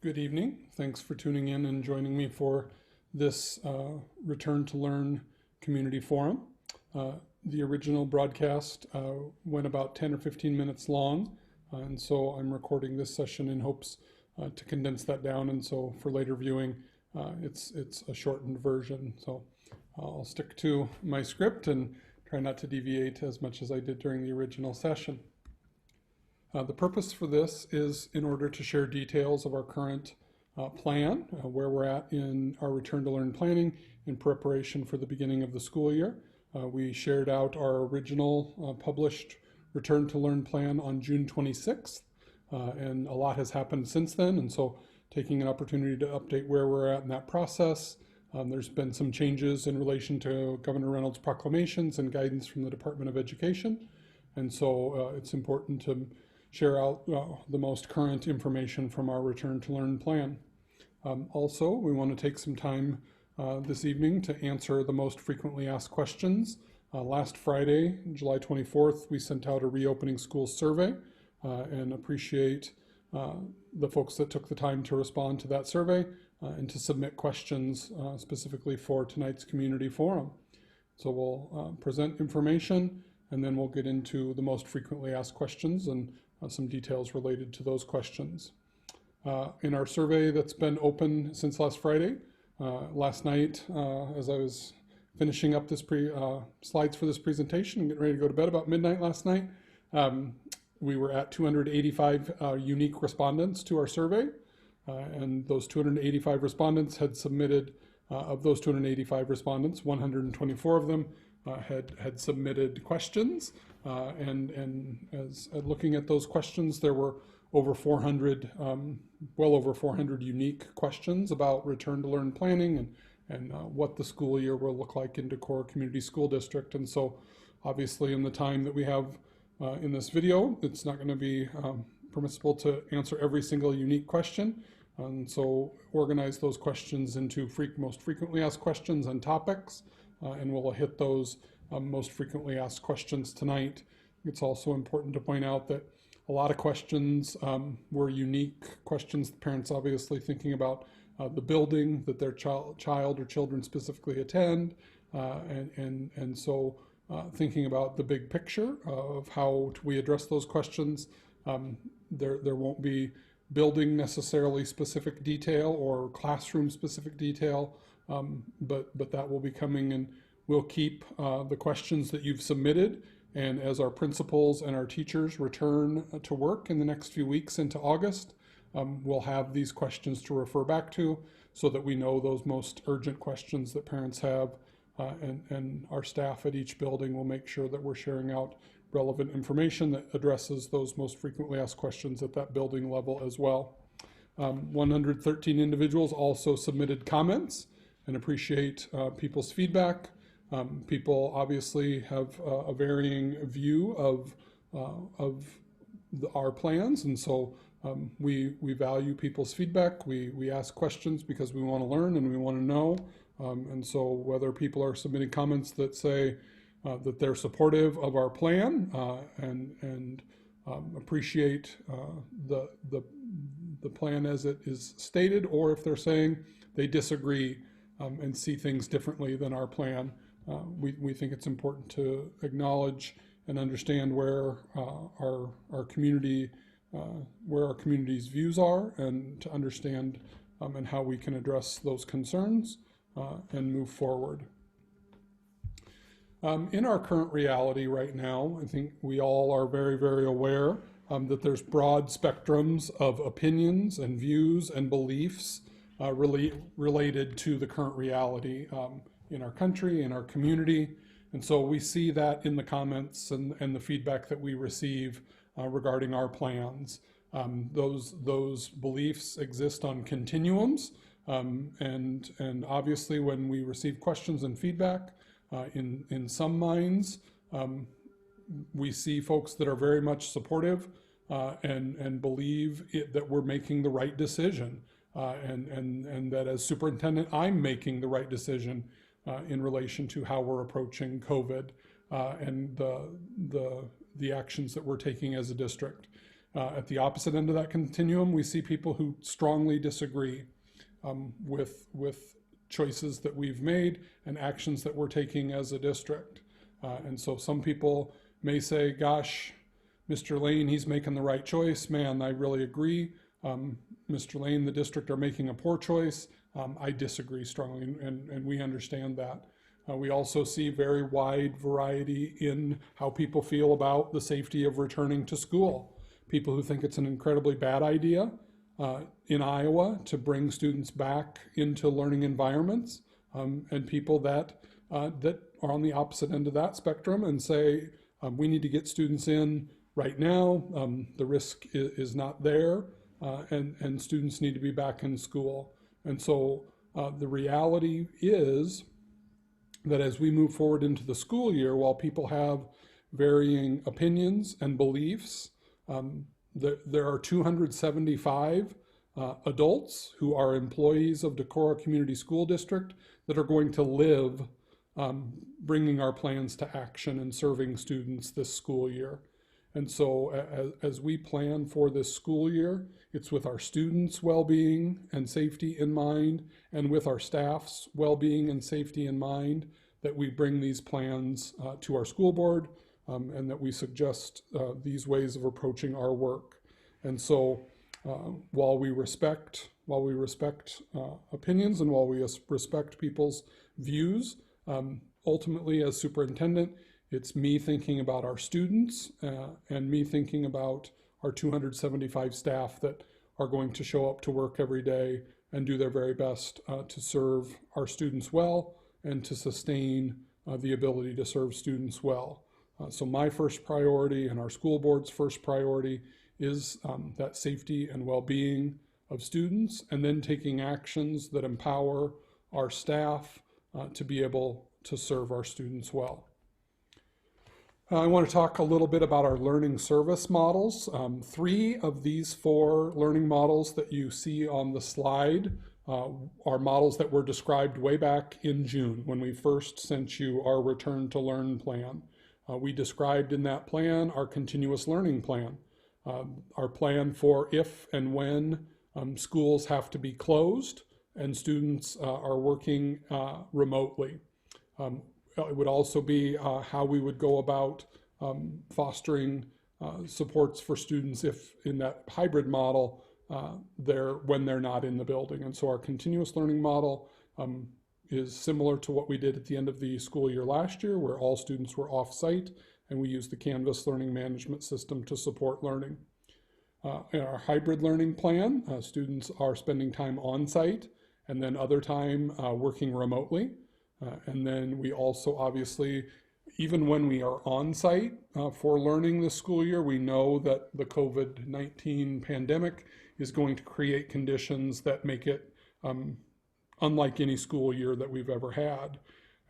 Good evening. Thanks for tuning in and joining me for this Return to Learn community forum. The original broadcast went about 10 or 15 minutes long, and so I'm recording this session in hopes to condense that down, and so for later viewing, it's a shortened version. So I'll stick to my script and try not to deviate as much as I did during the original session. The purpose for this is in order to share details of our current plan, where we're at in our Return to Learn planning in preparation for the beginning of the school year. We shared out our original published Return to Learn plan on June 26th, and a lot has happened since then, and so taking an opportunity to update where we're at in that process. There's been some changes in relation to Governor Reynolds' proclamations and guidance from the Department of Education, and so it's important to share out the most current information from our Return to Learn plan. Also, we want to take some time this evening to answer the most frequently asked questions. Last Friday, July 24th, we sent out a reopening schools survey and appreciate the folks that took the time to respond to that survey and to submit questions specifically for tonight's community forum. So we'll present information and then we'll get into the most frequently asked questions and some details related to those questions. In our survey that's been open since last Friday, last night as I was finishing up this slides for this presentation and getting ready to go to bed about midnight last night, we were at 285 unique respondents to our survey, and those 285 respondents had submitted, of those 285 respondents, 124 of them had submitted questions, and as looking at those questions, there were over 400, well over 400 unique questions about Return to Learn planning and what the school year will look like in Decorah Community School District. And so obviously in the time that we have in this video, it's not going to be permissible to answer every single unique question. And so organize those questions into most frequently asked questions and topics, and we'll hit those most frequently asked questions tonight. It's also important to point out that a lot of questions were unique questions, the parents obviously thinking about the building that their child or children specifically attend, and so thinking about the big picture of how we address those questions. There won't be building necessarily specific detail or classroom specific detail, but that will be coming, and we'll keep the questions that you've submitted, and as our principals and our teachers return to work in the next few weeks into August, we'll have these questions to refer back to so that we know those most urgent questions that parents have, and our staff at each building will make sure that we're sharing out relevant information that addresses those most frequently asked questions at that building level as well. 113 individuals also submitted comments and appreciate people's feedback. People obviously have a varying view of our plans, and so we value people's feedback. We ask questions because we want to learn and we want to know, and so whether people are submitting comments that say that they're supportive of our plan and appreciate the plan as it is stated, or if they're saying they disagree and see things differently than our plan. We think it's important to acknowledge and understand where our community, where our community's views are, and to understand and how we can address those concerns and move forward. In our current reality right now, I think we all are very, very aware that there's broad spectrums of opinions and views and beliefs related to the current reality in our country, in our community. And so we see that in the comments and the feedback that we receive regarding our plans. Those beliefs exist on continuums, and obviously when we receive questions and feedback, in some minds, we see folks that are very much supportive and believe that we're making the right decision, and that as superintendent, I'm making the right decision in relation to how we're approaching COVID and the actions that we're taking as a district. At the opposite end of that continuum, we see people who strongly disagree with choices that we've made and actions that we're taking as a district. And so some people may say, gosh, Mr. Lane, he's making the right choice. Man, I really agree. Mr. Lane, the district are making a poor choice. I disagree strongly, and we understand that. We also see very wide variety in how people feel about the safety of returning to school. People who think it's an incredibly bad idea in Iowa to bring students back into learning environments, and people that are on the opposite end of that spectrum and say we need to get students in right now. The risk is not there, and students need to be back in school. And so the reality is that as we move forward into the school year, while people have varying opinions and beliefs, there are 275 adults who are employees of Decorah Community School District that are going to live bringing our plans to action and serving students this school year. And so as we plan for this school year, it's with our students' well-being and safety in mind, and with our staff's well-being and safety in mind, that we bring these plans to our school board, and that we suggest these ways of approaching our work. And so while we respect opinions and while we respect people's views, ultimately as superintendent, it's me thinking about our students and me thinking about our 275 staff that are going to show up to work every day and do their very best to serve our students well and to sustain the ability to serve students well. So my first priority and our school board's first priority is that safety and well-being of students, and then taking actions that empower our staff to be able to serve our students well. I want to talk a little bit about our learning service models. 3 of these 4 learning models that you see on the slide are models that were described way back in June when we first sent you our Return to Learn plan. We described in that plan our continuous learning plan, our plan for if and when schools have to be closed and students are working remotely. It would also be how we would go about fostering supports for students if in that hybrid model when they're not in the building. And so our continuous learning model is similar to what we did at the end of the school year last year, where all students were off-site and we used the Canvas learning management system to support learning. In our hybrid learning plan, students are spending time on-site and then other time working remotely. And then we also obviously, even when we are on site for learning this school year, we know that the COVID-19 pandemic is going to create conditions that make it unlike any school year that we've ever had.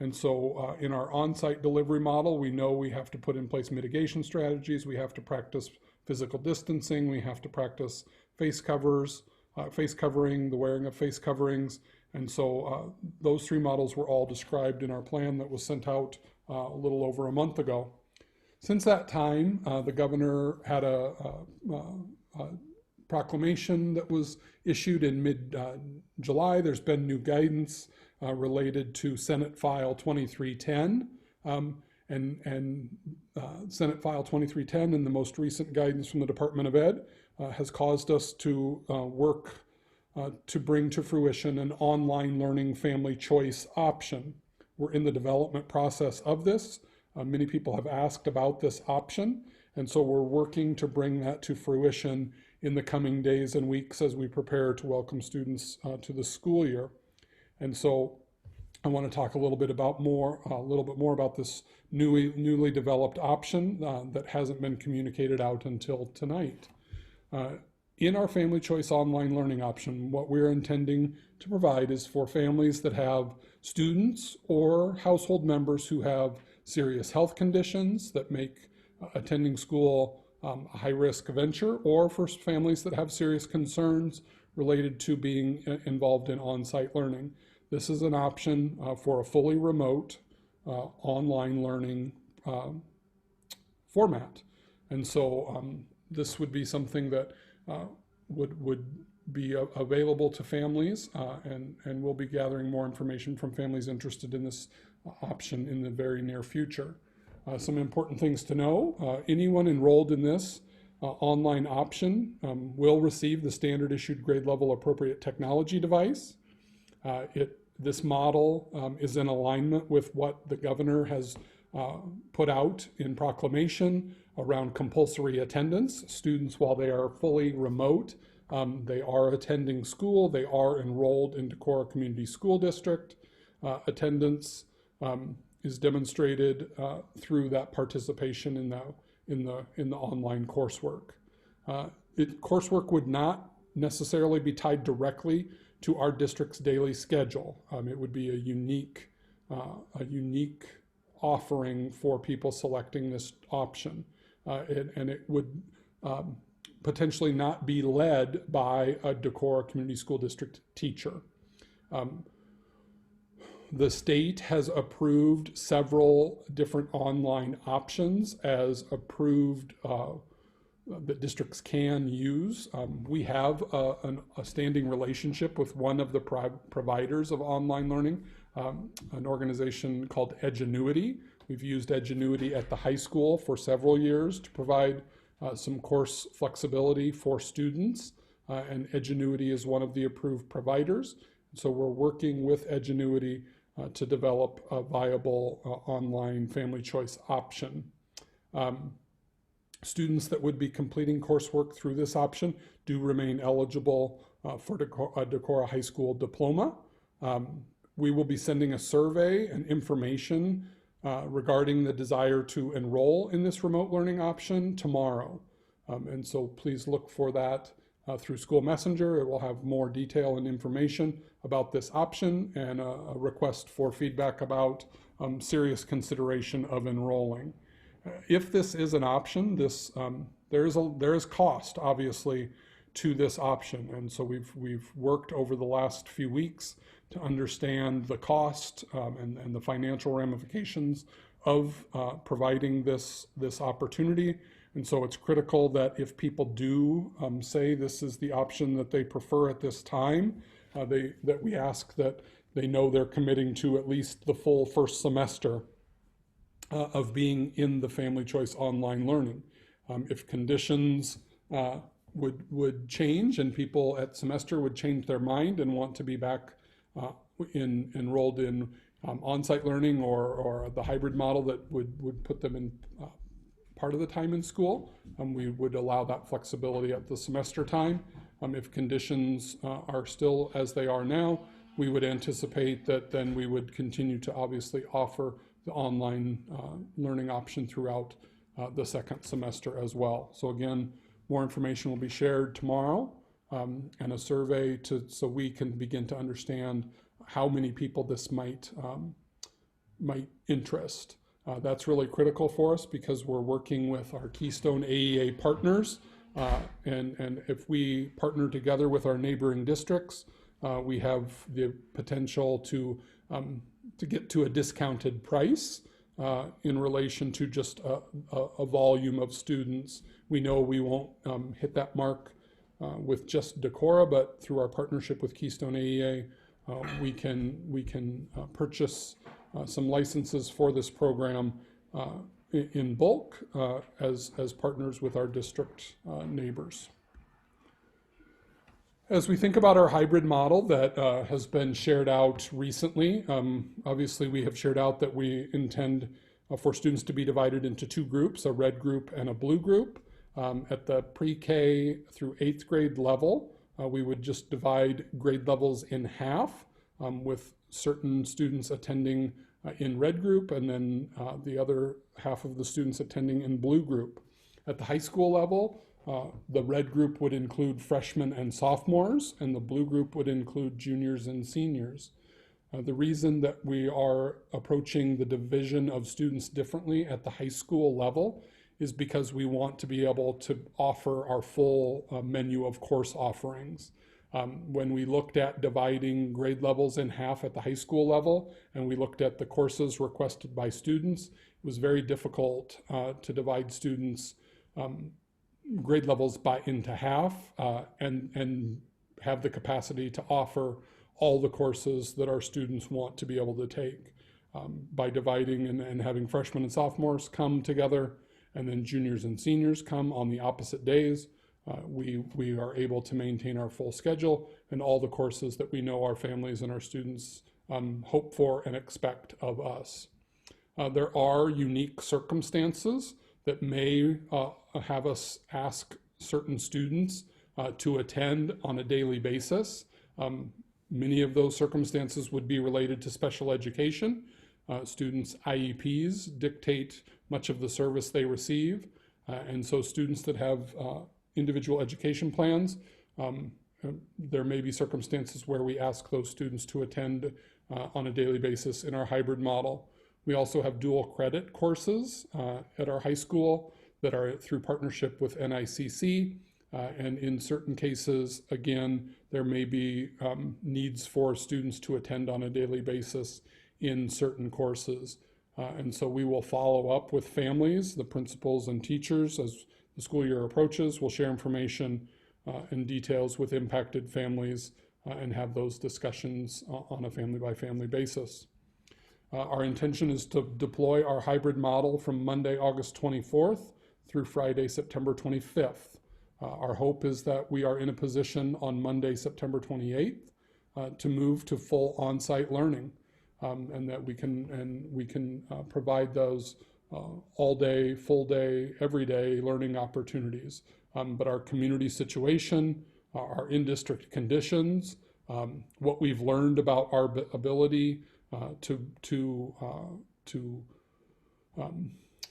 And so in our on-site delivery model, we know we have to put in place mitigation strategies, we have to practice physical distancing, we have to practice face covering, the wearing of face coverings. And so those 3 models were all described in our plan that was sent out a little over a month ago. Since that time, the governor had a proclamation that was issued in mid-July. There's been new guidance related to Senate File 2310. And Senate File 2310 and the most recent guidance from the Department of Ed has caused us to work to bring to fruition an online learning family choice option. We're in the development process of this. Many people have asked about this option, and so we're working to bring that to fruition in the coming days and weeks as we prepare to welcome students to the school year. And so I want to talk a little bit more about this newly developed option that hasn't been communicated out until tonight. In our Family Choice online learning option, what we're intending to provide is for families that have students or household members who have serious health conditions that make attending school a high-risk venture, or for families that have serious concerns related to being involved in on-site learning. This is an option for a fully remote online learning format. And so this would be something that would be available to families, and we'll be gathering more information from families interested in this option in the very near future. Some important things to know: anyone enrolled in this online option will receive the standard issued grade level appropriate technology device. This model is in alignment with what the governor has put out in proclamation around compulsory attendance. Students, while they are fully remote, they are attending school, they are enrolled in Decorah Community School District. Attendance is demonstrated through that participation in the online coursework. Coursework would not necessarily be tied directly to our district's daily schedule. It would be a unique offering for people selecting this option, and it would potentially not be led by a Decorah Community School District teacher. The state has approved several different online options as approved that districts can use. We have a standing relationship with one of the providers of online learning, an organization called Edgenuity. We've used Edgenuity at the high school for several years to provide some course flexibility for students, and Edgenuity is one of the approved providers. So we're working with Edgenuity to develop a viable online family choice option. Students that would be completing coursework through this option do remain eligible for a Decorah High School diploma. We will be sending a survey and information regarding the desire to enroll in this remote learning option tomorrow. And so please look for that through School Messenger. It will have more detail and information about this option and a request for feedback about serious consideration of enrolling. If this is an option, there is cost, obviously, to this option, and so we've worked over the last few weeks to understand the cost and the financial ramifications of providing this opportunity. And so it's critical that if people do say this is the option that they prefer at this time, that we ask that they know they're committing to at least the full first semester of being in the family choice online learning. If conditions would change and people at semester would change their mind and want to be back enrolled in on-site learning or the hybrid model that would put them in part of the time in school, we would allow that flexibility at the semester time. If conditions are still as they are now, we would anticipate that then we would continue to obviously offer the online learning option throughout the second semester as well. So again, more information will be shared tomorrow, and a survey so we can begin to understand how many people this might interest. That's really critical for us because we're working with our Keystone AEA partners, and if we partner together with our neighboring districts, we have the potential to get to a discounted price in relation to just a volume of students. We know we won't hit that mark with just Decorah, but through our partnership with Keystone AEA, we can purchase some licenses for this program in bulk as partners with our district neighbors. As we think about our hybrid model that has been shared out recently, obviously we have shared out that we intend for students to be divided into two groups, a red group and a blue group. At the pre-K through 8th grade level, we would just divide grade levels in half, with certain students attending in red group and then the other half of the students attending in blue group. At the high school level, the red group would include freshmen and sophomores, and the blue group would include juniors and seniors. The reason that we are approaching the division of students differently at the high school level is because we want to be able to offer our full menu of course offerings. When we looked at dividing grade levels in half at the high school level, and we looked at the courses requested by students, it was very difficult to divide students grade levels by into half, and have the capacity to offer all the courses that our students want to be able to take, by dividing and having freshmen and sophomores come together, and then juniors and seniors come on the opposite days. We are able to maintain our full schedule and all the courses that we know our families and our students hope for and expect of us. There are unique circumstances that may have us ask certain students to attend on a daily basis. Many of those circumstances would be related to special education. Students' IEPs dictate much of the service they receive, and so students that have individual education plans, there may be circumstances where we ask those students to attend on a daily basis in our hybrid model. We also have dual credit courses at our high school that are through partnership with NICC, and in certain cases, again, there may be needs for students to attend on a daily basis in certain courses. And so we will follow up with families, the principals and teachers as the school year approaches. We'll share information and details with impacted families and have those discussions on a family by family basis. Our intention is to deploy our hybrid model from Monday, August 24th through Friday, September 25th. Our hope is that we are in a position on Monday, September 28th to move to full on-site learning, and that we can provide those all day, full day, everyday learning opportunities. But our community situation, our in-district conditions, what we've learned about our ability to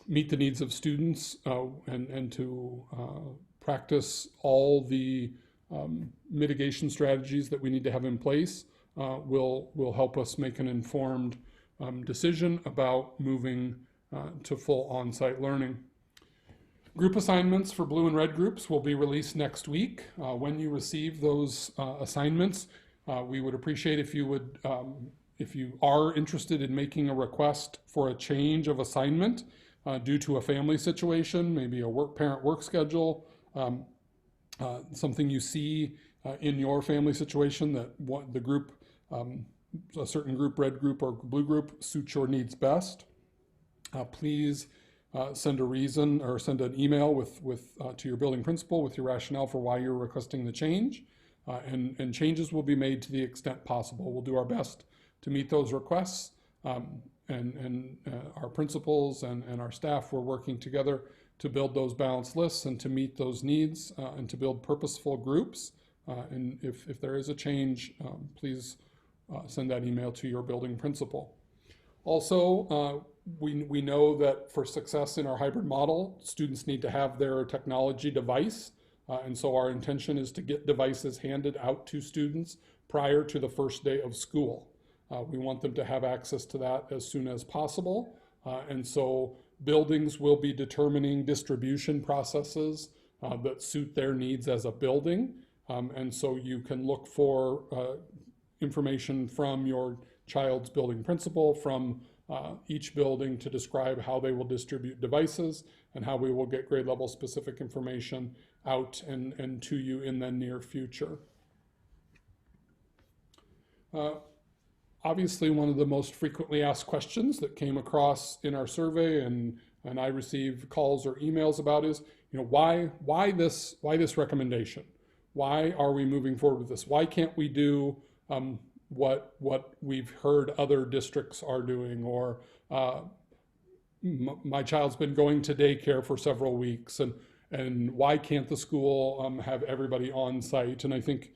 meet the needs of students and to practice all the mitigation strategies that we need to have in place will help us make an informed decision about moving to full on-site learning. Group assignments for blue and red groups will be released next week. When you receive those assignments, we would appreciate if you would, if you are interested in making a request for a change of assignment due to a family situation, maybe a parent work schedule, something you see in your family situation that the group, a certain group, red group or blue group, suits your needs best. Please send a reason or send an email to your building principal with your rationale for why you're requesting the change, and changes will be made to the extent possible. We'll do our best to meet those requests, and our principals and our staff, we're working together to build those balanced lists and to meet those needs and to build purposeful groups. And if there is a change, please send that email to your building principal. Also, we know that for success in our hybrid model, students need to have their technology device. And so our intention is to get devices handed out to students prior to the first day of school. We want them to have access to that as soon as possible. And so buildings will be determining distribution processes that suit their needs as a building. And so you can look for information from your child's building principal, from each building, to describe how they will distribute devices and how we will get grade level specific information out and to you in the near future. Obviously, one of the most frequently asked questions that came across in our survey and I receive calls or emails about is, why this recommendation? Why are we moving forward with this? Why can't we do what we've heard other districts are doing, or my child's been going to daycare for several weeks, and why can't the school have everybody on site? And I think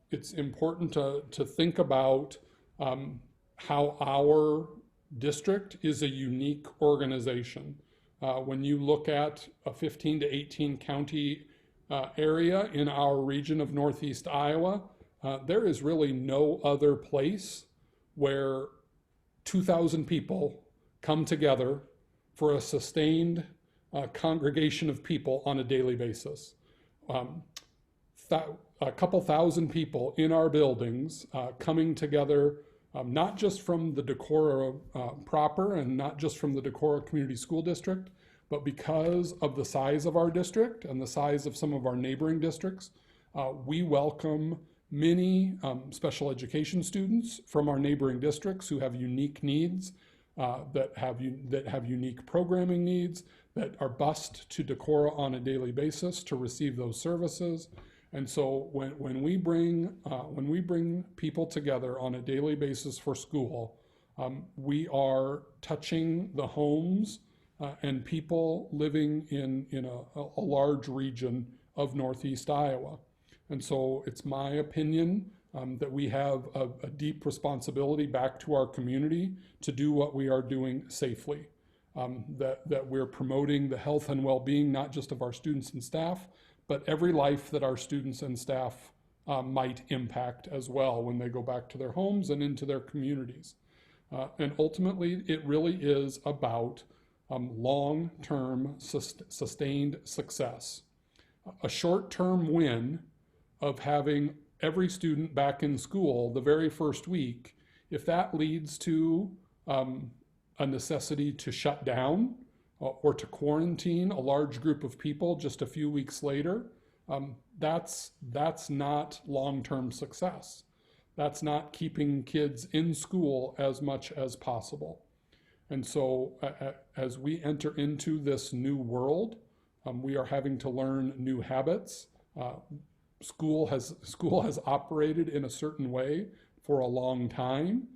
it's important to think about how our district is a unique organization. When you look at a 15 to 18 county area in our region of Northeast Iowa, there is really no other place where 2,000 people come together for a sustained congregation of people on a daily basis. A couple thousand people in our buildings coming together, not just from the Decorah proper and not just from the Decorah Community School District, But because of the size of our district and the size of some of our neighboring districts, we welcome many special education students from our neighboring districts who have unique needs, that have unique programming needs, that are bused to Decorah on a daily basis to receive those services. And so when we bring people together on a daily basis for school, we are touching the homes and people living in a large region of Northeast Iowa. And so it's my opinion that we have a deep responsibility back to our community to do what we are doing safely. That we're promoting the health and well-being, not just of our students and staff, but every life that our students and staff might impact as well when they go back to their homes and into their communities. And ultimately, it really is about long-term sustained success. A short-term win of having every student back in school the very first week, if that leads to a necessity to shut down or to quarantine a large group of people just a few weeks later, that's not long-term success. That's not keeping kids in school as much as possible. And so as we enter into this new world, we are having to learn new habits. School has operated in a certain way for a long time,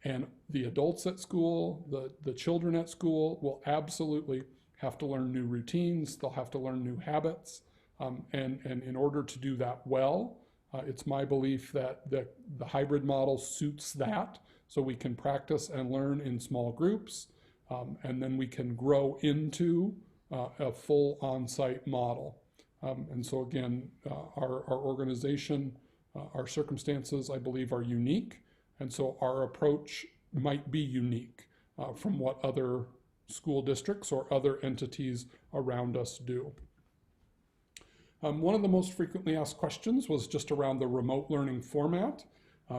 and the adults at school, the children at school will absolutely have to learn new routines. They'll have to learn new habits. And in order to do that well, it's my belief that the hybrid model suits that, so we can practice and learn in small groups, and then we can grow into a full on-site model. And so again, our organization, our circumstances, I believe, are unique. And so our approach might be unique from what other school districts or other entities around us do. One of the most frequently asked questions was just around the remote learning format,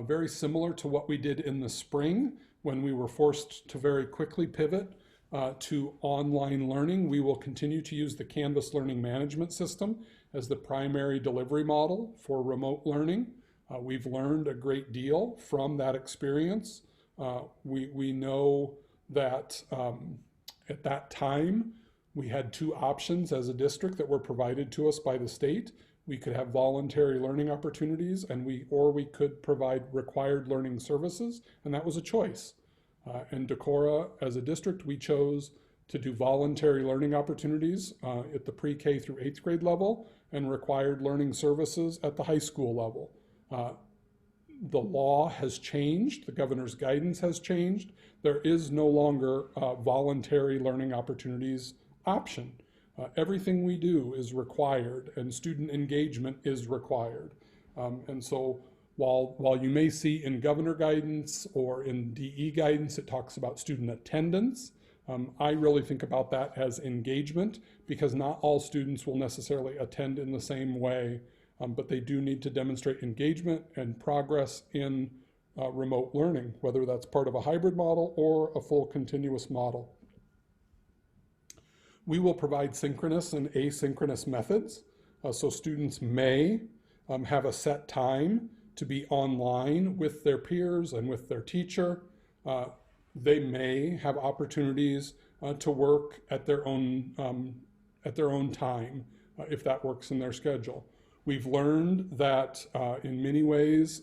very similar to what we did in the spring when we were forced to very quickly pivot to online learning. We will continue to use the Canvas Learning Management System as the primary delivery model for remote learning. We've learned a great deal from that experience. We know that at that time, we had two options as a district that were provided to us by the state. We could have voluntary learning opportunities, or we could provide required learning services, and that was a choice. In Decorah, as a district, we chose to do voluntary learning opportunities at the pre-K through 8th grade level and required learning services at the high school level. The law has changed, the governor's guidance has changed. There is no longer voluntary learning opportunities option. Everything we do is required, and student engagement is required. And so while you may see in governor guidance or in DE guidance, it talks about student attendance, I really think about that as engagement, because not all students will necessarily attend in the same way, but they do need to demonstrate engagement and progress in remote learning, whether that's part of a hybrid model or a full continuous model. We will provide synchronous and asynchronous methods. So students may have a set time to be online with their peers and with their teacher. They may have opportunities to work at their own time if that works in their schedule. We've learned that in many ways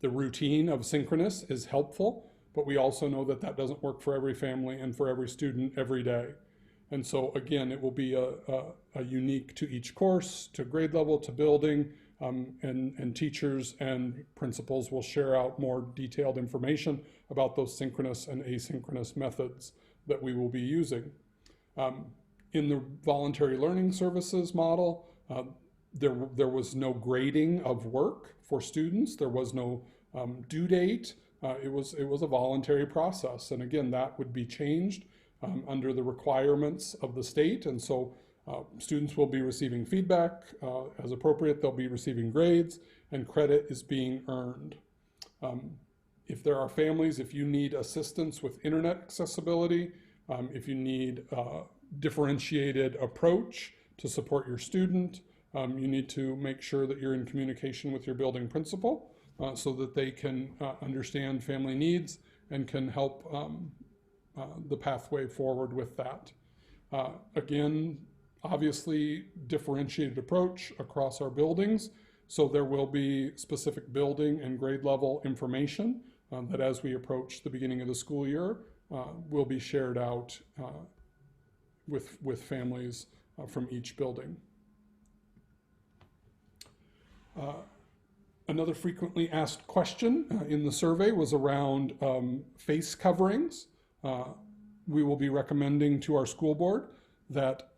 the routine of synchronous is helpful, but we also know that that doesn't work for every family and for every student every day. And so again, it will be a unique to each course, to grade level, to building, and teachers and principals will share out more detailed information about those synchronous and asynchronous methods that we will be using. In the voluntary learning services model, there was no grading of work for students. There was no due date. It was a voluntary process. And again, that would be changed under the requirements of the state. And so students will be receiving feedback as appropriate. They'll be receiving grades, and credit is being earned. If there are families, if you need assistance with internet accessibility, if you need differentiated approach to support your student. You need to make sure that you're in communication with your building principal so that they can understand family needs and can help the pathway forward with that. Again, obviously differentiated approach across our buildings. So there will be specific building and grade level information that as we approach the beginning of the school year will be shared out with families from each building. Another frequently asked question in the survey was around face coverings. We will be recommending to our school board that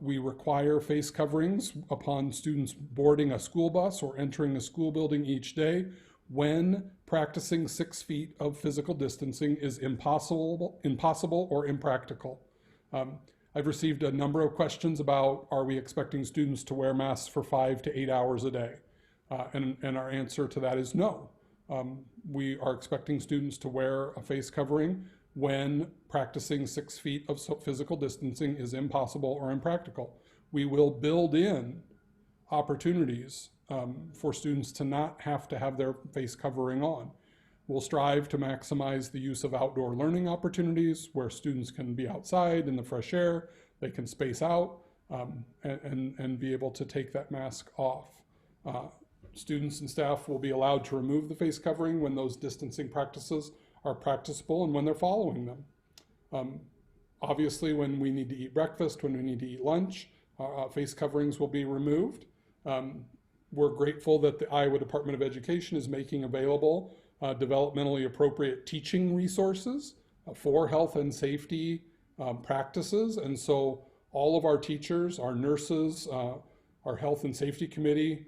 we require face coverings upon students boarding a school bus or entering a school building each day when practicing 6 feet of physical distancing is impossible or impractical. I've received a number of questions about, are we expecting students to wear masks for 5 to 8 hours a day? And our answer to that is no. We are expecting students to wear a face covering when practicing 6 feet of physical distancing is impossible or impractical. We will build in opportunities for students to not have to have their face covering on. We'll strive to maximize the use of outdoor learning opportunities where students can be outside in the fresh air, they can space out and be able to take that mask off. Students and staff will be allowed to remove the face covering when those distancing practices are practicable and when they're following them. Obviously, when we need to eat breakfast, when we need to eat lunch, face coverings will be removed. We're grateful that the Iowa Department of Education is making available developmentally appropriate teaching resources for health and safety practices. And so all of our teachers, our nurses, our health and safety committee,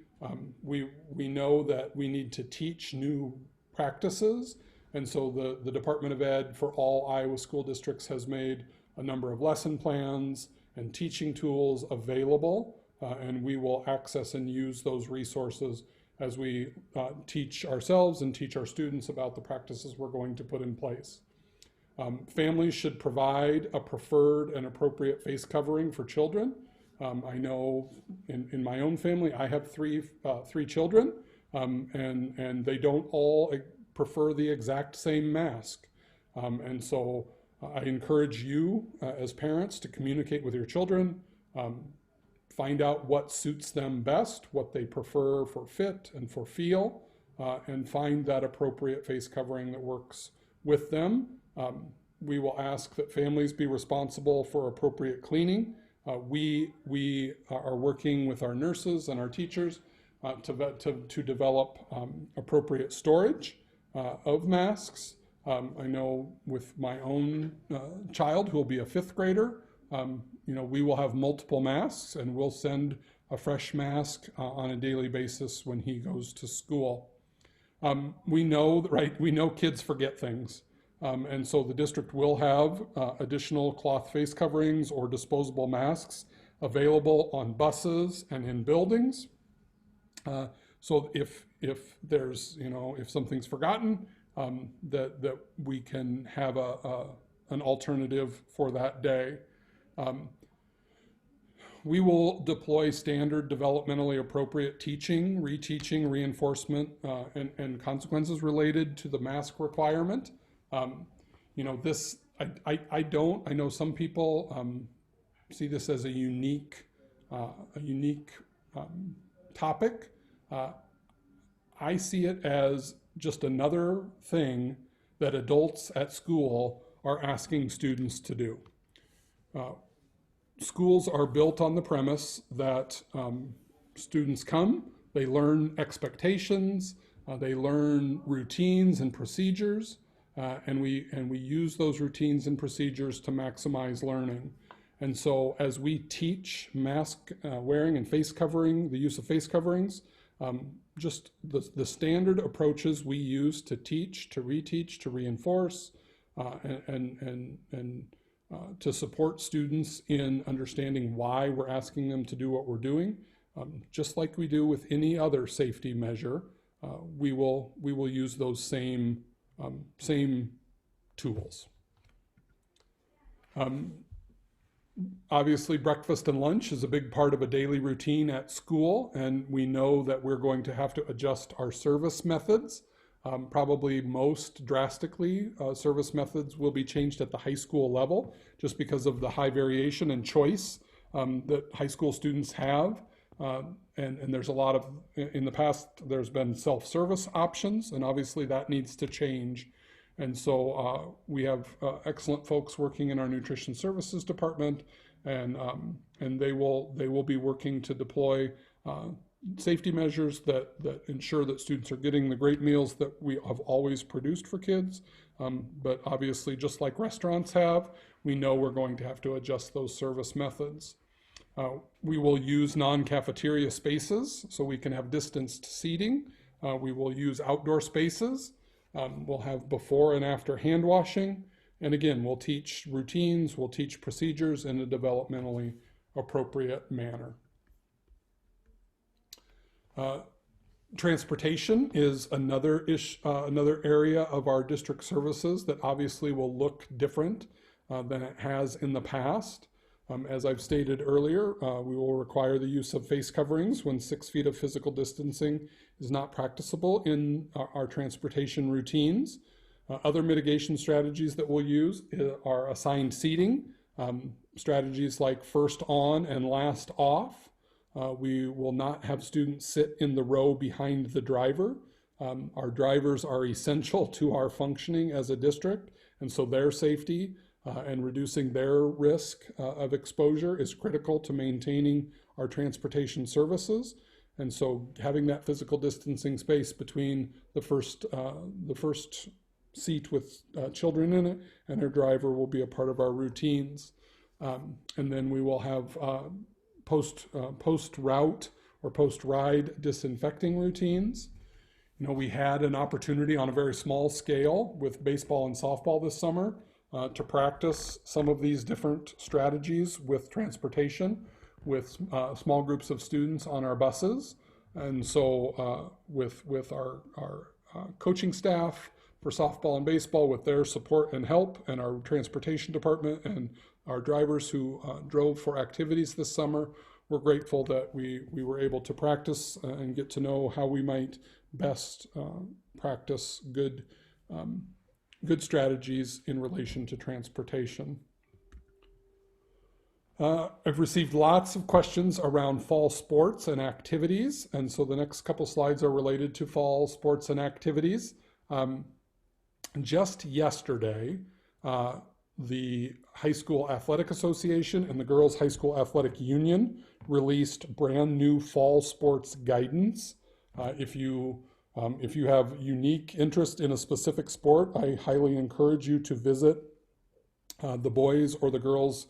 we know that we need to teach new practices. And so the Department of Ed for all Iowa school districts has made a number of lesson plans and teaching tools available, and we will access and use those resources as we teach ourselves and teach our students about the practices we're going to put in place. Families should provide a preferred and appropriate face covering for children. I know in my own family, I have three children, and they don't all prefer the exact same mask. And so I encourage you as parents to communicate with your children, find out what suits them best, what they prefer for fit and for feel, and find that appropriate face covering that works with them. We will ask that families be responsible for appropriate cleaning. We are working with our nurses and our teachers to develop appropriate storage of masks. I know with my own child, who will be a 5th grader, we will have multiple masks, and we'll send a fresh mask on a daily basis when he goes to school. We know kids forget things. And so the district will have additional cloth face coverings or disposable masks available on buses and in buildings. So if there's, if something's forgotten, that we can have an alternative for that day. We will deploy standard developmentally appropriate teaching, reteaching, reinforcement, and consequences related to the mask requirement. I know some people see this as a unique topic. I see it as just another thing that adults at school are asking students to do. Schools are built on the premise that students come, they learn expectations, they learn routines and procedures, and we use those routines and procedures to maximize learning. And so as we teach mask wearing and face covering, the use of face coverings, just the standard approaches we use to teach, to reteach, to reinforce, and to support students in understanding why we're asking them to do what we're doing, just like we do with any other safety measure. We will use those same tools. Obviously, breakfast and lunch is a big part of a daily routine at school, and we know that we're going to have to adjust our service methods. Probably most drastically, service methods will be changed at the high school level just because of the high variation and choice that high school students have. And there's a lot of, in the past, there's been self-service options, and obviously that needs to change. And so we have excellent folks working in our nutrition services department, and they will be working to deploy safety measures that ensure that students are getting the great meals that we have always produced for kids. But obviously, just like restaurants have, we know we're going to have to adjust those service methods. We will use non-cafeteria spaces so we can have distanced seating. We will use outdoor spaces. We'll have before and after hand washing. And again, we'll teach routines, we'll teach procedures in a developmentally appropriate manner. Transportation is another area of our district services that obviously will look different than it has in the past. As I've stated earlier, we will require the use of face coverings when 6 feet of physical distancing is not practicable in our transportation routines. Other mitigation strategies that we'll use are assigned seating, strategies like first on and last off. We will not have students sit in the row behind the driver. Our drivers are essential to our functioning as a district, and so their safety and reducing their risk of exposure is critical to maintaining our transportation services. And so having that physical distancing space between the first seat with children in it and their driver will be a part of our routines. And then we will have post-route or post-ride disinfecting routines. You know, we had an opportunity on a very small scale with baseball and softball this summer to practice some of these different strategies with transportation, with small groups of students on our buses. And so with our coaching staff for softball and baseball, with their support and help, and our transportation department and our drivers who drove for activities this summer, we're grateful that we were able to practice and get to know how we might best practice good strategies in relation to transportation. I've received lots of questions around fall sports and activities, and so the next couple slides are related to fall sports and activities. Just yesterday, the High School Athletic Association and the Girls High School Athletic Union released brand new fall sports guidance. If you have unique interest in a specific sport, I highly encourage you to visit the Boys or the Girls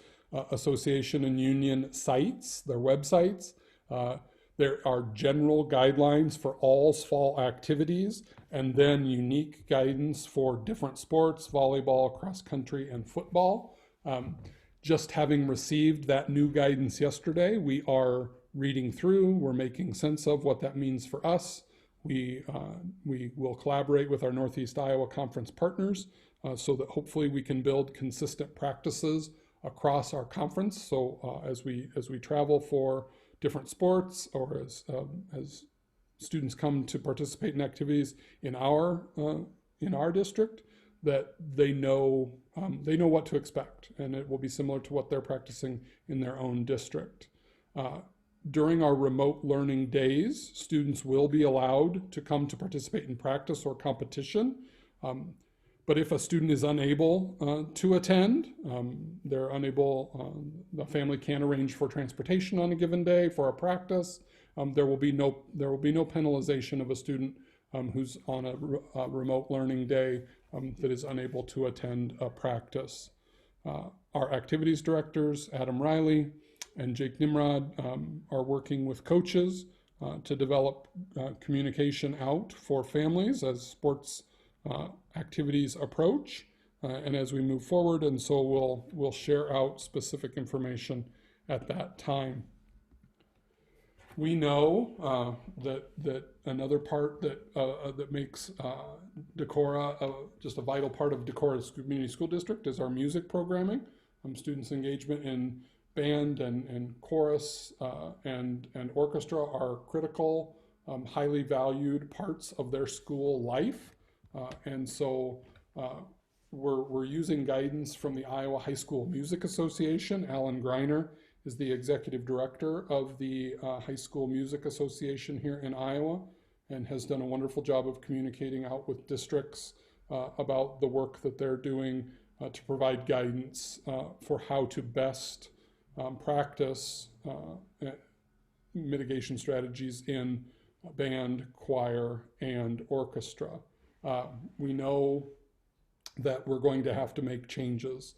Association and Union sites, their websites. There are general guidelines for all fall activities, and then unique guidance for different sports, volleyball, cross country, and football. Just having received that new guidance yesterday, we are reading through, we're making sense of what that means for us. We will collaborate with our Northeast Iowa Conference partners so that hopefully we can build consistent practices across our conference. So as we travel for different sports, or as students come to participate in activities in our district, that they know what to expect, and it will be similar to what they're practicing in their own district. During our remote learning days, students will be allowed to come to participate in practice or competition. But if a student is unable to attend, they're unable, the family can arrange for transportation on a given day for a practice. There will be no penalization of a student who's on a remote learning day that is unable to attend a practice. Our activities directors, Adam Riley and Jake Nimrod, are working with coaches to develop communication out for families as sports activities approach and as we move forward, and so we'll share out specific information at that time. We know that another part that makes Decorah just a vital part of Decorah's community school district is our music programming. Students' engagement in band and chorus and orchestra are critical, highly valued parts of their school life. And so we're using guidance from the Iowa High School Music Association. Alan Greiner is the executive director of the High School Music Association here in Iowa, and has done a wonderful job of communicating out with districts about the work that they're doing to provide guidance for how to best practice mitigation strategies in band, choir, and orchestra. We know that we're going to have to make changes.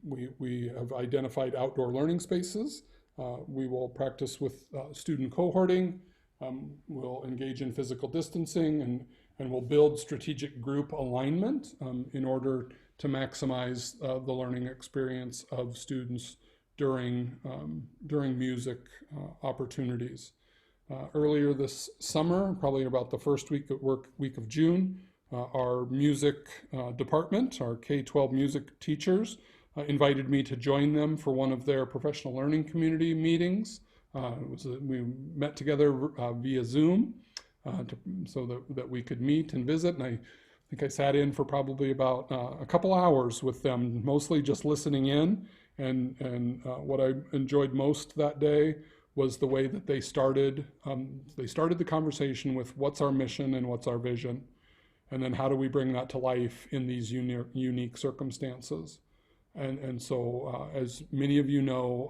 We have identified outdoor learning spaces. We will practice with student cohorting. We'll engage in physical distancing, and we'll build strategic group alignment in order to maximize the learning experience of students during music opportunities. Earlier this summer, probably about the first week of June, our music department, our K-12 music teachers, invited me to join them for one of their professional learning community meetings. We met together via Zoom so that we could meet and visit, and I think I sat in for probably about a couple hours with them, mostly just listening in. And what I enjoyed most that day was the way that they started the conversation with what's our mission and what's our vision, and then how do we bring that to life in these unique circumstances. And so as many of you know,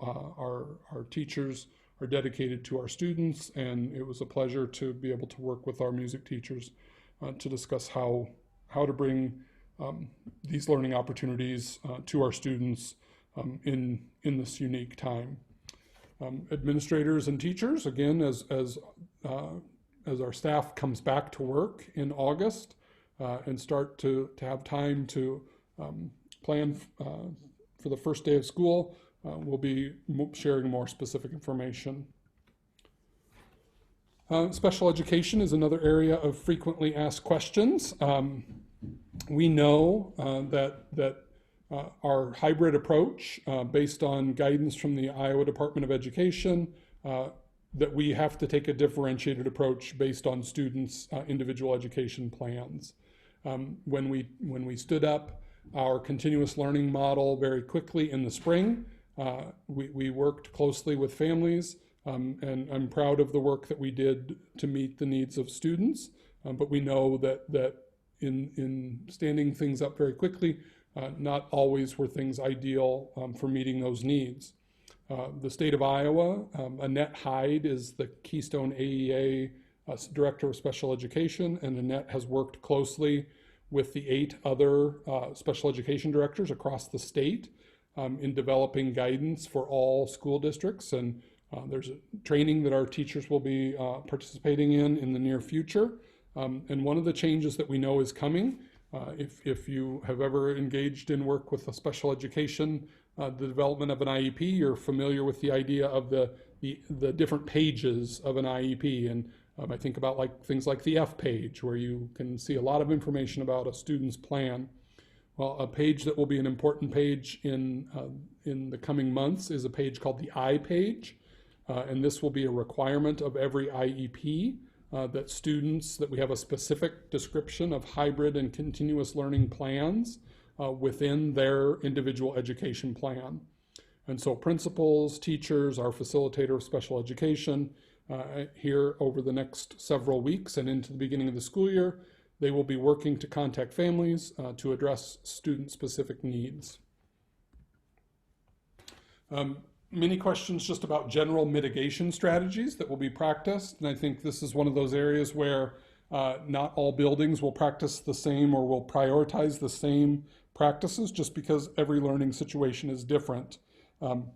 our teachers are dedicated to our students, and it was a pleasure to be able to work with our music teachers to discuss how to bring these learning opportunities to our students in this unique time. Administrators and teachers, again, as our staff comes back to work in August and start to have time to plan for the first day of school, we'll be sharing more specific information. Special education is another area of frequently asked questions. We know that our hybrid approach, based on guidance from the Iowa Department of Education, that we have to take a differentiated approach based on students' individual education plans. When we stood up our continuous learning model very quickly in the spring, we worked closely with families, and I'm proud of the work that we did to meet the needs of students, but we know that in standing things up very quickly, not always were things ideal for meeting those needs. The state of Iowa, Annette Hyde is the Keystone AEA Director of Special Education, and Annette has worked closely with the 8 other special education directors across the state in developing guidance for all school districts. And there's a training that our teachers will be participating in the near future. And one of the changes that we know is coming, if you have ever engaged in work with a special education, the development of an IEP, you're familiar with the idea of the different pages of an IEP. And I think about things like the F page, where you can see a lot of information about a student's plan. Well, a page that will be an important page in the coming months is a page called the I page. And this will be a requirement of every IEP, that we have a specific description of hybrid and continuous learning plans within their individual education plan. And so principals, teachers, our facilitator of special education, here over the next several weeks and into the beginning of the school year, they will be working to contact families to address student-specific needs. Many questions just about general mitigation strategies that will be practiced, and I think this is one of those areas where not all buildings will practice the same or will prioritize the same practices, just because every learning situation is different. I'm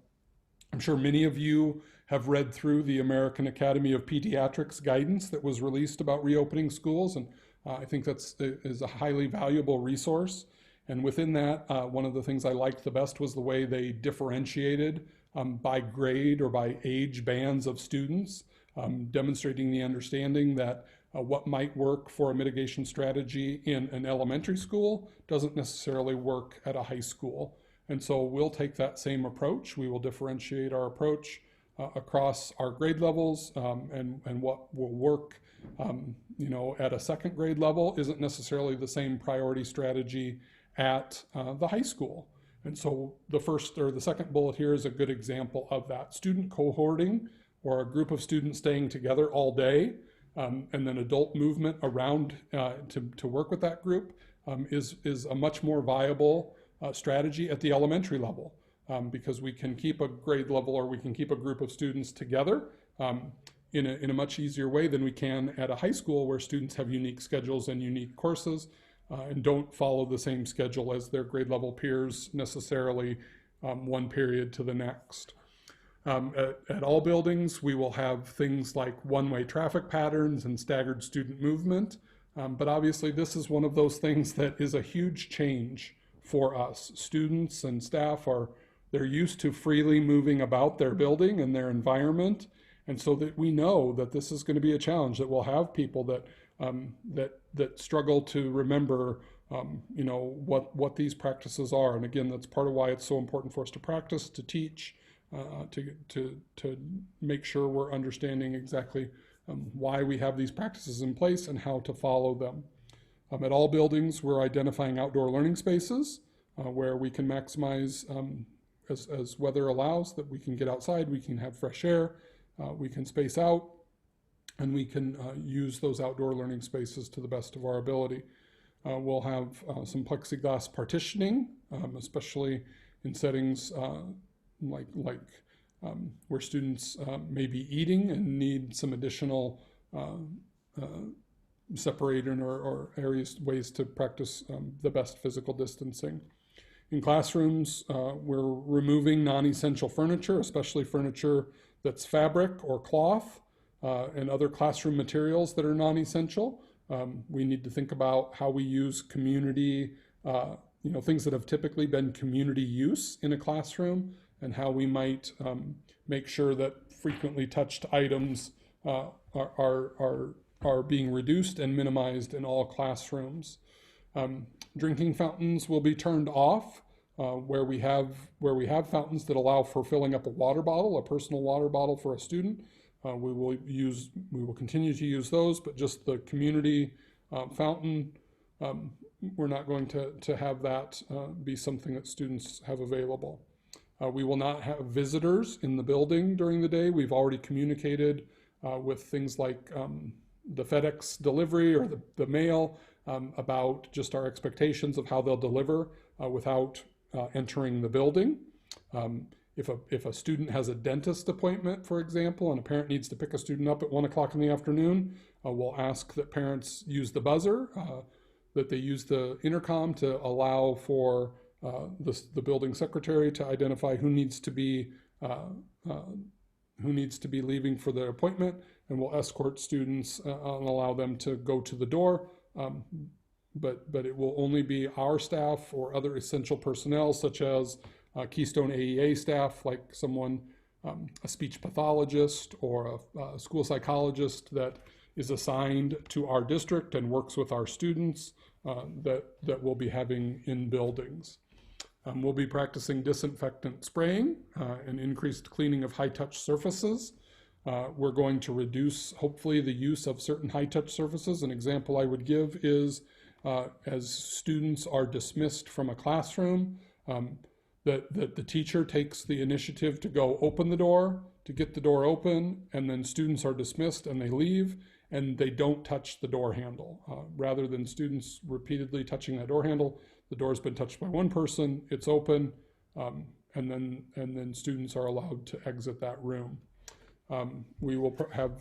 sure many of you have read through the American Academy of Pediatrics guidance that was released about reopening schools, and I think that is a highly valuable resource. And within that, one of the things I liked the best was the way they differentiated by grade or by age bands of students, demonstrating the understanding that what might work for a mitigation strategy in an elementary school doesn't necessarily work at a high school. And so we'll take that same approach. We will differentiate our approach across our grade levels, and what will work at a second grade level isn't necessarily the same priority strategy at the high school. And so the first or the second bullet here is a good example of that. Student cohorting, or a group of students staying together all day, and then adult movement around to work with that group, is a much more viable strategy at the elementary level, because we can keep a grade level, or we can keep a group of students together in a much easier way than we can at a high school, where students have unique schedules and unique courses, and don't follow the same schedule as their grade level peers necessarily, one period to the next. At all buildings, we will have things like one-way traffic patterns and staggered student movement, but obviously this is one of those things that is a huge change for us. Students and staff they're used to freely moving about their building and their environment, and so that we know that this is going to be a challenge, that we'll have people that struggle to remember what these practices are. And again, that's part of why it's so important for us to practice, to teach, to make sure we're understanding exactly why we have these practices in place and how to follow them. At all buildings, we're identifying outdoor learning spaces where we can maximize, as weather allows, that we can get outside, we can have fresh air, we can space out, and we can use those outdoor learning spaces to the best of our ability. We'll have some plexiglass partitioning, especially in settings like where students may be eating and need some additional separating or ways to practice the best physical distancing. In classrooms, we're removing non-essential furniture, especially furniture that's fabric or cloth, and other classroom materials that are non-essential. We need to think about how we use community, things that have typically been community use in a classroom, and how we might make sure that frequently touched items are being reduced and minimized in all classrooms. Drinking fountains will be turned off where we have fountains that allow for filling up a personal water bottle for a student. We will continue to use those, but just the community fountain, we're not going to have that be something that students have available. We will not have visitors in the building during the day. We've already communicated with things like the FedEx delivery or the mail about just our expectations of how they'll deliver without entering the building. If a student has a dentist appointment, for example, and a parent needs to pick a student up at 1 o'clock in the afternoon, we'll ask that parents use the buzzer, that they use the intercom to allow for the building secretary to identify who needs to be leaving for their appointment, and we'll escort students and allow them to go to the door. But it will only be our staff or other essential personnel, such as Keystone AEA staff, like a speech pathologist or a school psychologist that is assigned to our district and works with our students, that we'll be having in buildings. We'll be practicing disinfectant spraying and increased cleaning of high-touch surfaces. We're going to reduce, hopefully, the use of certain high-touch surfaces. An example I would give is as students are dismissed from a classroom, that the teacher takes the initiative to go open the door, to get the door open, and then students are dismissed and they leave, and they don't touch the door handle. Rather than students repeatedly touching that door handle, the door's been touched by one person, it's open, and then students are allowed to exit that room. We will have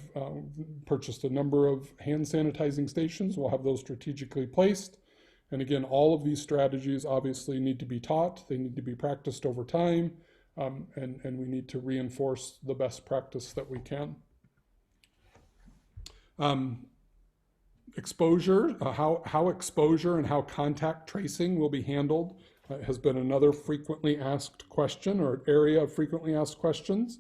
purchased a number of hand sanitizing stations. We'll have those strategically placed. And again, all of these strategies obviously need to be taught. They need to be practiced over time, and we need to reinforce the best practice that we can. Exposure, how exposure and how contact tracing will be handled has been another frequently asked question, or area of frequently asked questions.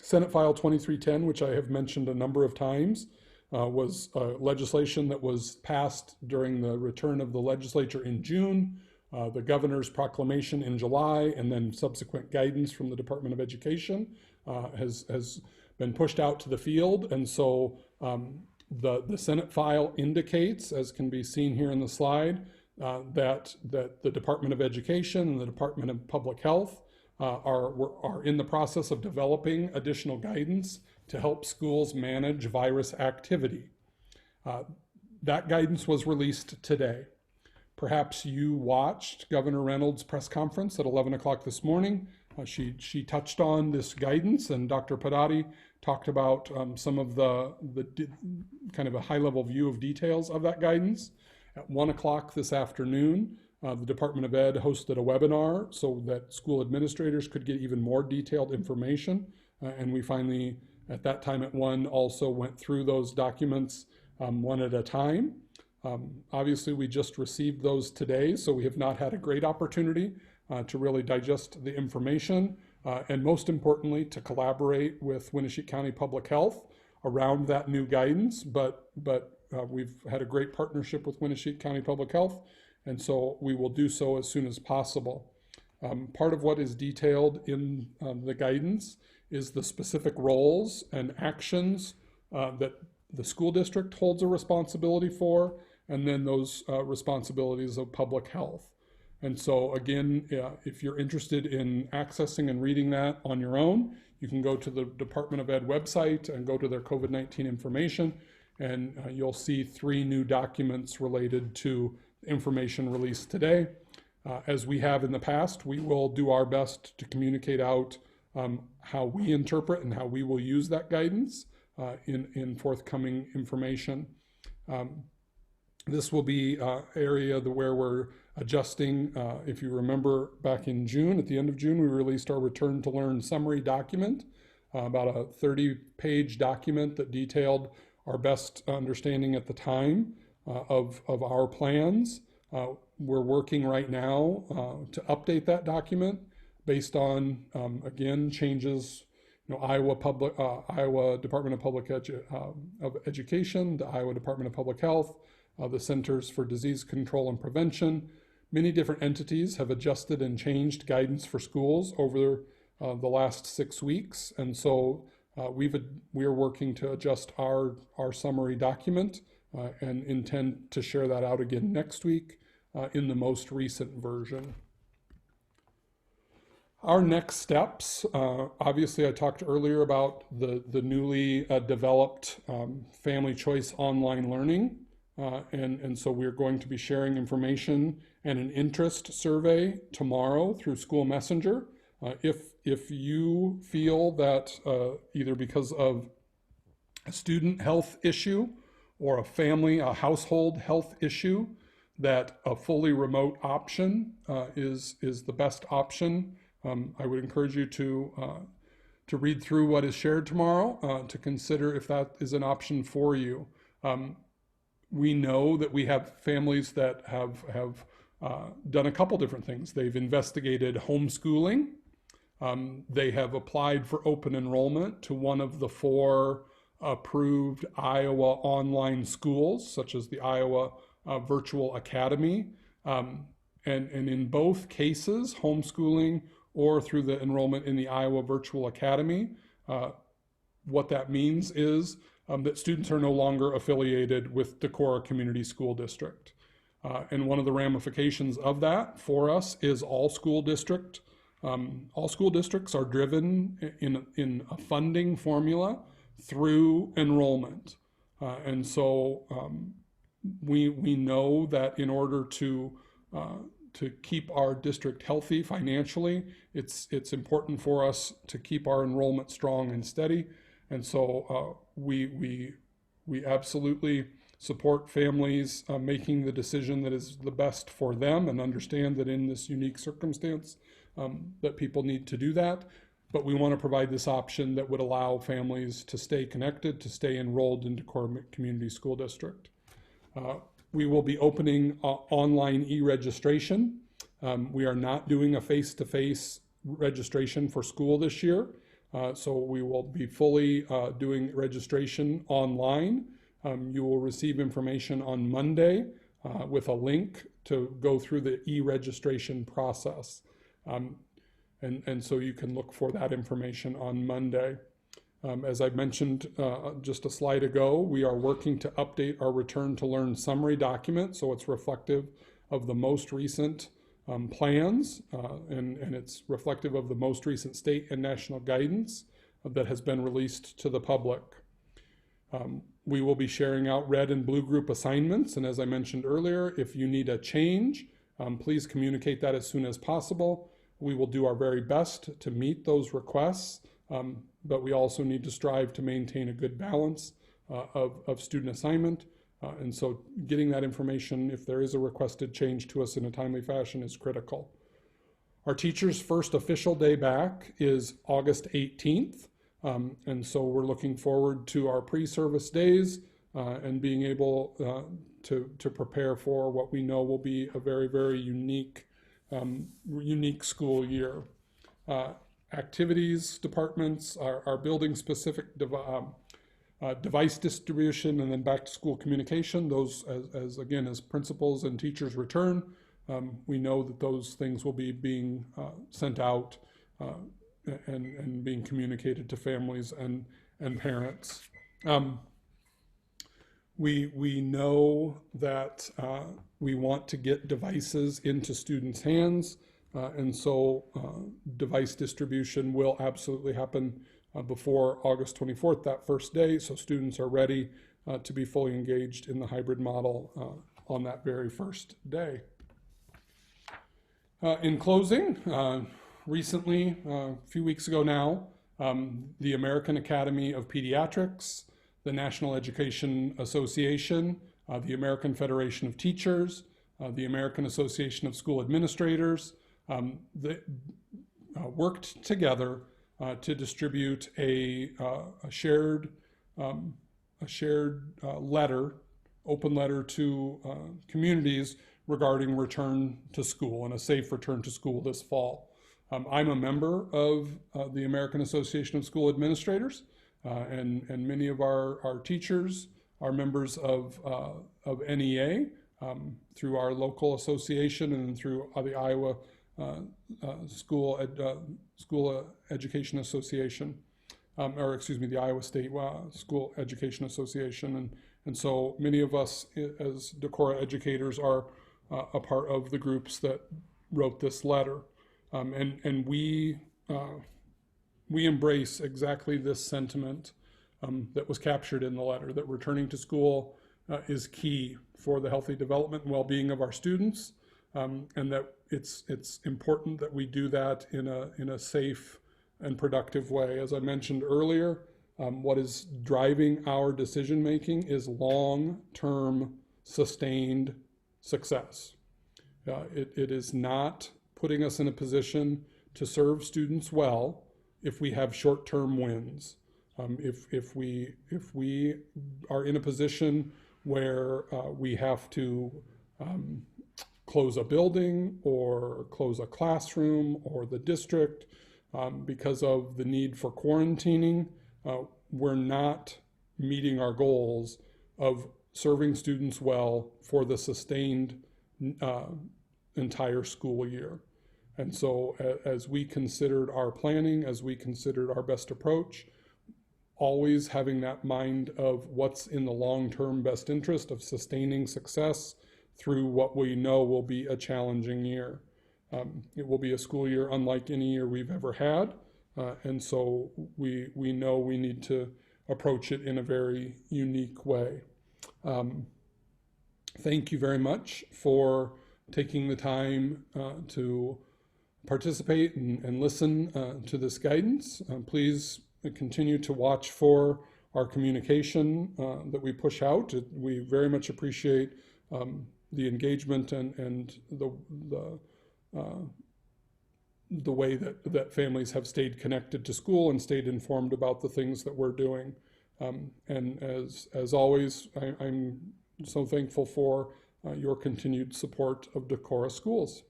Senate File 2310, which I have mentioned a number of times, was legislation that was passed during the return of the legislature in June. the governor's proclamation in July and then subsequent guidance from the Department of Education has been pushed out to the field. And so the Senate file indicates, as can be seen here in the slide, that the Department of Education and the Department of Public Health are in the process of developing additional guidance to help schools manage virus activity. That guidance was released today. Perhaps you watched Governor Reynolds' press conference at 11 o'clock this morning. She touched on this guidance, and Dr. Padati talked about some of the kind of a high-level view of details of that guidance. At 1 o'clock this afternoon, the Department of Ed hosted a webinar so that school administrators could get even more detailed information. And we finally, at that time at 1, also went through those documents one at a time. Obviously, we just received those today, so we have not had a great opportunity to really digest the information, and most importantly, to collaborate with Winneshiek County Public Health around that new guidance. But we've had a great partnership with Winneshiek County Public Health, and so we will do so as soon as possible. Part of what is detailed in the guidance is the specific roles and actions that the school district holds a responsibility for, and then those responsibilities of public health. And so again, if you're interested in accessing and reading that on your own, you can go to the Department of Ed website and go to their COVID-19 information, and you'll see 3 new documents related to information released today. As we have in the past, we will do our best to communicate out how we interpret and how we will use that guidance in forthcoming information. This will be an area where we're adjusting. If you remember back in June, at the end of June, we released our Return to Learn summary document, about a 30-page document that detailed our best understanding at the time of our plans. We're working right now to update that document based on, again, changes, Iowa Department of Public Education, the Iowa Department of Public Health, the Centers for Disease Control and Prevention. Many different entities have adjusted and changed guidance for schools over the last 6 weeks. And so we are working to adjust our summary document and intend to share that out again next week in the most recent version. Our next steps, obviously I talked earlier about the newly developed Family Choice Online Learning. And so we're going to be sharing information and an interest survey tomorrow through School Messenger. If you feel that either because of a student health issue or a household health issue, that a fully remote option is the best option, I would encourage you to read through what is shared tomorrow to consider if that is an option for you. We know that we have families that have done a couple different things. They've investigated homeschooling. They have applied for open enrollment to one of the 4 approved Iowa online schools, such as the Iowa Virtual Academy. And in both cases, homeschooling or through the enrollment in the Iowa Virtual Academy, what that means is that students are no longer affiliated with Decorah Community School District. And one of the ramifications of that for us is all school districts are driven in a funding formula through enrollment. And so we know that in order to keep our district healthy financially, it's important for us to keep our enrollment strong and steady. And so we absolutely support families making the decision that is the best for them, and understand that in this unique circumstance that people need to do that. But we want to provide this option that would allow families to stay connected, to stay enrolled in Decorah Community School District. We will be opening online e-registration. We are not doing a face-to-face registration for school this year. So we will be fully doing registration online. You will receive information on Monday with a link to go through the e-registration process. And so you can look for that information on Monday. As I mentioned just a slide ago, we are working to update our Return to Learn summary document so it's reflective of the most recent plans, and it's reflective of the most recent state and national guidance that has been released to the public. We will be sharing out red and blue group assignments, and as I mentioned earlier, if you need a change, please communicate that as soon as possible. We will do our very best to meet those requests, but we also need to strive to maintain a good balance of student assignment. And so getting that information, if there is a requested change to us in a timely fashion, is critical. Our teachers' first official day back is August 18th. And so we're looking forward to our pre-service days and being able to prepare for what we know will be a very, very unique school year. Activities departments, our building-specific device distribution, and then back-to-school communication, those as principals and teachers return, we know that those things will be being sent out and being communicated to families and parents. We know that we want to get devices into students' hands, and so device distribution will absolutely happen before August 24th, that first day, so students are ready to be fully engaged in the hybrid model on that very first day. In closing, recently, a few weeks ago now, the American Academy of Pediatrics, the National Education Association, the American Federation of Teachers, the American Association of School Administrators, worked together to distribute a shared letter, open letter to communities regarding return to school and a safe return to school this fall. I'm a member of the American Association of School Administrators, and many of our teachers are members of NEA through our local association and through the Iowa School Education Association, or excuse me, the Iowa State School Education Association, and so many of us as Decorah educators are a part of the groups that wrote this letter, and we embrace exactly this sentiment that was captured in the letter, that returning to school is key for the healthy development and well-being of our students, and that it's important that we do that in a safe and productive way. As I mentioned earlier, what is driving our decision making is long-term sustained success. It is not putting us in a position to serve students well if we have short-term wins. If we are in a position where we have to close a building or close a classroom or the district because of the need for quarantining, we're not meeting our goals of serving students well for the sustained entire school year. And so as we considered our planning, as we considered our best approach, always having that mind of what's in the long-term best interest of sustaining success through what we know will be a challenging year. It will be a school year unlike any year we've ever had, and so we know we need to approach it in a very unique way. Thank you very much for taking the time to participate and listen to this guidance. Please continue to watch for our communication that we push out. We very much appreciate the engagement and the way that families have stayed connected to school and stayed informed about the things that we're doing. And as always, I'm so thankful for your continued support of Decorah Schools.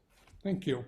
Thank you.